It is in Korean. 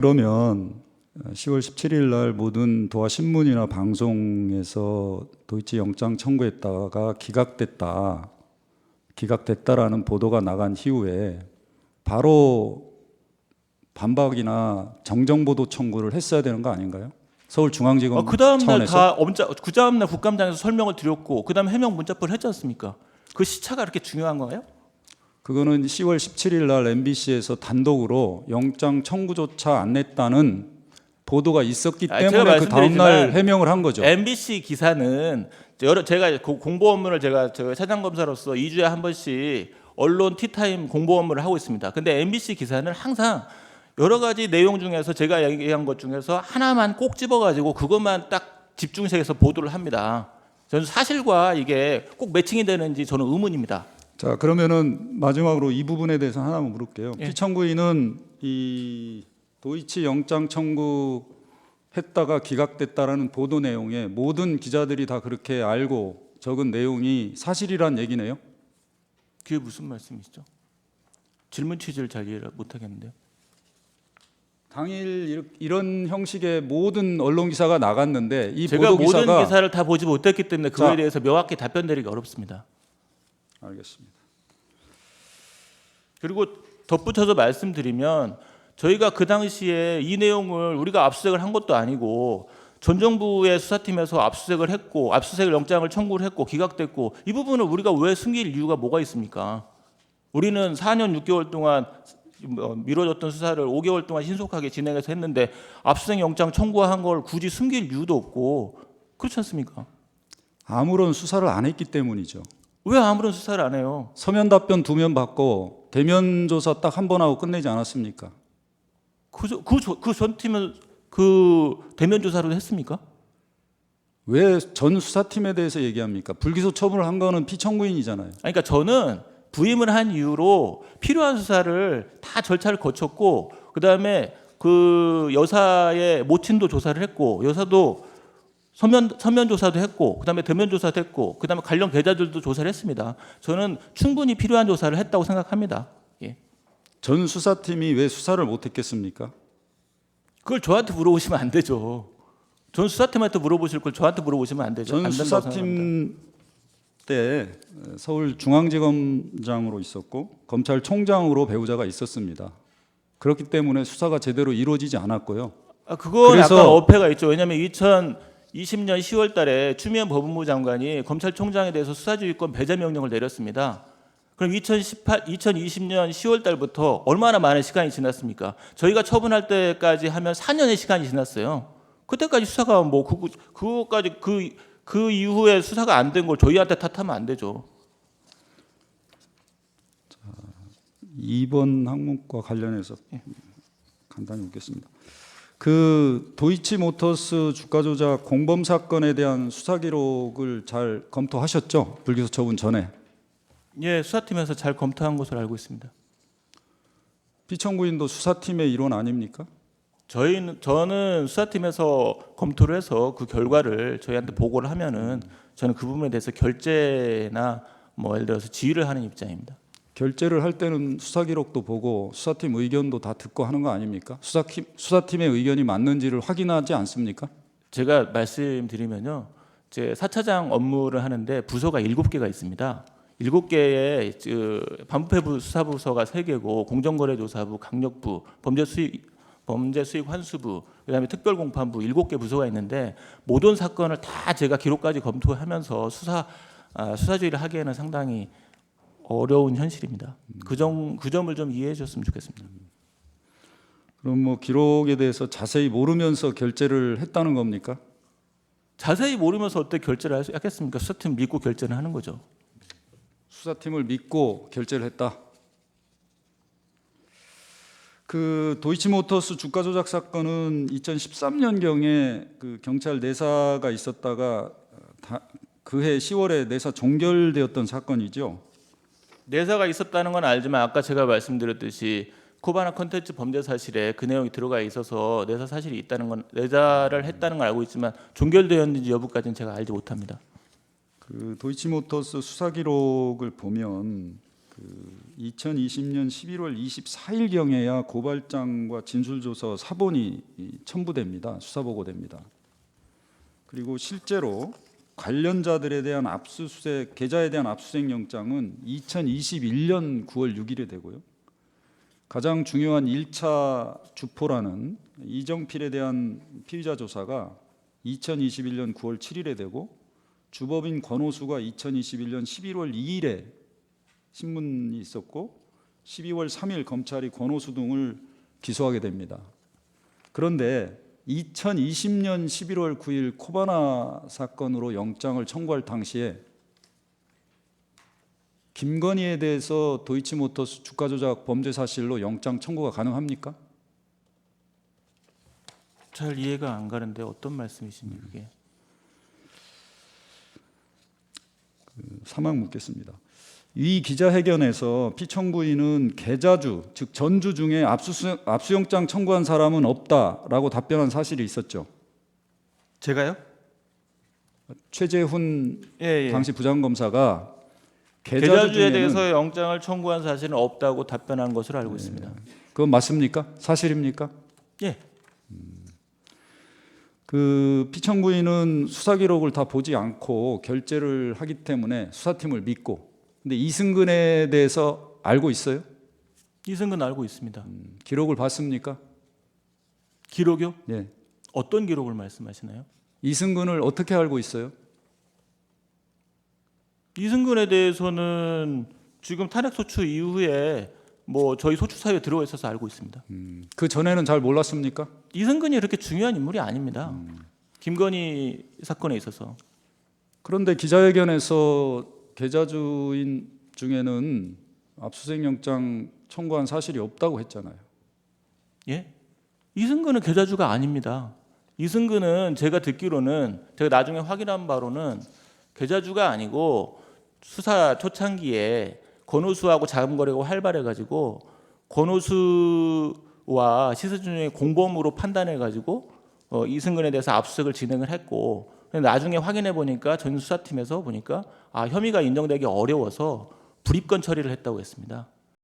그러면 10월 17일 날 모든 도하 신문이나 방송에서 도이치 영장 청구했다가 기각됐다라는 보도가 나간 이후에 바로 반박이나 정정보도 청구를 했어야 되는 거 아닌가요? 서울중앙지검 그 다음날 차원에서? 그 다음날 국감장에서 설명을 드렸고 그 다음에 해명 문자표를 했지 않습니까? 그 시차가 그렇게 중요한 거예요? 그거는 10월 17일 날 MBC에서 단독으로 영장 청구조차 안 냈다는 보도가 있었기 때문에 그 다음날 해명을 한 거죠. MBC 기사는 제가 공보 업무를 제가 차장 검사로서 2주에 한 번씩 언론 티타임 공보 업무를 하고 있습니다. 근데 MBC 기사는 항상 여러 가지 내용 중에서 제가 얘기한 것 중에서 하나만 꼭 집어가지고 그것만 딱 집중해서 보도를 합니다. 저는 사실과 이게 꼭 매칭이 되는지 저는 의문입니다. 자, 그러면은 마지막으로 이 부분에 대해서 하나만 물을게요. 예. 피청구인은 이 도이치 영장 청구했다가 기각됐다라는 보도 내용에 모든 기자들이 다 그렇게 알고 적은 내용이 사실이란 얘기네요. 그게 무슨 말씀이시죠? 질문 취지를 잘 이해를 못하겠는데요. 당일 이런 형식의 모든 언론 기사가 나갔는데 이 제가 보도 기사가 모든 기사를 다 보지 못했기 때문에 그거에 자, 대해서 명확히 답변드리기 어렵습니다. 알겠습니다. 그리고 덧붙여서 말씀드리면 저희가 그 당시에 이 내용을 우리가 압수수색을 한 것도 아니고 전 정부의 수사팀에서 압수수색을 했고 압수수색 영장을 청구를 했고 기각됐고 이 부분을 우리가 왜 숨길 이유가 뭐가 있습니까? 우리는 4년 6개월 동안 미뤄졌던 수사를 5개월 동안 신속하게 진행해서 했는데 압수수색 영장 청구한 걸 굳이 숨길 이유도 없고 그렇지 않습니까? 아무런 수사를 안 했기 때문이죠. 왜 아무런 수사를 안 해요? 서면 답변 2면 받고 대면 조사 딱 한 번 하고 끝내지 않았습니까? 그 전 팀은 그 대면 조사를 했습니까? 왜 전 수사팀에 대해서 얘기합니까? 불기소 처분을 한 거는 피청구인이잖아요. 그러니까 저는 부임을 한 이후로 필요한 수사를 다 절차를 거쳤고 그다음에 그 여사의 모친도 조사를 했고 여사도 서면 조사도 했고 그다음에 대면 조사도 했고 그다음에 관련 계좌들도 조사를 했습니다. 저는 충분히 필요한 조사를 했다고 생각합니다. 예. 전 수사팀이 왜 수사를 못했겠습니까? 그걸 저한테 물어보시면 안 되죠. 전 수사팀한테 물어보실 걸 저한테 물어보시면 안 되죠. 전 안 된다고 생각합니다. 수사팀 때 서울중앙지검장으로 있었고 검찰총장으로 배우자가 있었습니다. 그렇기 때문에 수사가 제대로 이루어지지 않았고요. 그거 그래서 약간 어폐가 있죠. 왜냐하면 2020년 10월 달에 추미애 법무부 장관이 검찰총장에 대해서 수사지휘권 배제 명령을 내렸습니다. 그럼 2020년 10월 달부터 얼마나 많은 시간이 지났습니까? 저희가 처분할 때까지 하면 4년의 시간이 지났어요. 그때까지 수사가 뭐 그거까지 그 이후에 수사가 안 된 걸 저희한테 탓하면 안 되죠. 2번 항목과 관련해서 간단히 묻겠습니다. 그 도이치모터스 주가 조작 공범 사건에 대한 수사 기록을 잘 검토하셨죠? 불기소 처분 전에. 예, 수사팀에서 잘 검토한 것으로 알고 있습니다. 피청구인도 수사팀의 일원 아닙니까? 저는 수사팀에서 검토를 해서 그 결과를 저희한테 보고를 하면은 저는 그 부분에 대해서 결재나 뭐 예를 들어서 지휘를 하는 입장입니다. 결재를 할 때는 수사 기록도 보고 수사팀 의견도 다 듣고 하는 거 아닙니까? 수사팀의 의견이 맞는지를 확인하지 않습니까? 제가 말씀드리면요. 제 4차장 업무를 하는데 부서가 7개가 있습니다. 7개의 반부패부 수사부서가 3개고 공정거래조사부, 강력부, 범죄수익 환수부, 그다음에 특별공판부 7개 부서가 있는데 모든 사건을 다 제가 기록까지 검토하면서 수사주의를 하기에는 상당히 어려운 현실입니다. 그 점을 좀 이해해 주셨으면 좋겠습니다. 그럼 뭐 기록에 대해서 자세히 모르면서 결재를 했다는 겁니까? 자세히 모르면서 어떻게 결재를 하겠습니까? 수사팀 믿고 결재를 하는 거죠. 수사팀을 믿고 결재를 했다. 그 도이치모터스 주가 조작 사건은 2013년경에 그 경찰 내사가 있었다가 그해 10월에 내사 종결되었던 사건이죠. 내사가 있었다는 건 알지만 아까 제가 말씀드렸듯이 코바나 컨텐츠 범죄 사실에 그 내용이 들어가 있어서 내사 사실이 있다는 건 내사를 했다는 걸 알고 있지만 종결되었는지 여부까지는 제가 알지 못합니다. 그 도이치모터스 수사 기록을 보면 그 2020년 11월 24일경에야 고발장과 진술조서 사본이 첨부됩니다. 수사보고됩니다. 그리고 실제로 관련자들에 대한 압수수색, 계좌에 대한 압수수색 영장은 2021년 9월 6일에 되고요. 가장 중요한 1차 주포라는 이정필에 대한 피의자 조사가 2021년 9월 7일에 되고, 주법인 권오수가 2021년 11월 2일에 신문이 있었고 12월 3일 검찰이 권오수 등을 기소하게 됩니다. 그런데 2020년 11월 9일 코바나 사건으로 영장을 청구할 당시에 김건희에 대해서 도이치모터스 주가 조작 범죄 사실로 영장 청구가 가능합니까? 잘 이해가 안 가는데 어떤 말씀이십니까 그게? 사망 묻겠습니다. 이 기자회견에서 피청구인은 계좌주, 즉 전주 중에 압수영장 청구한 사람은 없다라고 답변한 사실이 있었죠. 제가요? 최재훈 예. 당시 부장검사가 계좌주에 대해서 영장을 청구한 사실은 없다고 답변한 것으로 알고 있습니다. 그건 맞습니까? 사실입니까? 예. 그 피청구인은 수사 기록을 다 보지 않고 결재를 하기 때문에 수사팀을 믿고, 근데 이승근에 대해서 알고 있어요? 이승근 알고 있습니다. 기록을 봤습니까? 기록이요? 예. 어떤 기록을 말씀하시나요? 이승근을 어떻게 알고 있어요? 이승근에 대해서는 지금 탄핵 소추 이후에 뭐 저희 소추 사유에 들어와 있어서 알고 있습니다. 그 전에는 잘 몰랐습니까? 이승근이 그렇게 중요한 인물이 아닙니다. 김건희 사건에 있어서. 그런데 기자회견에서 계좌주인 중에는 압수수색 영장 청구한 사실이 없다고 했잖아요. 예? 이승근은 계좌주가 아닙니다. 이승근은 제가 듣기로는, 제가 나중에 확인한 바로는 계좌주가 아니고 수사 초창기에 권오수하고 자금 거래가 활발해가지고 권오수와 시세준의 공범으로 판단해가지고 이승근에 대해서 압수수색을 진행을 했고, 나중에 확인해 보니까 전 수사팀에서 보니까 혐의가 인정되기 어려워서 불입건 처리를 했다고 했습니다.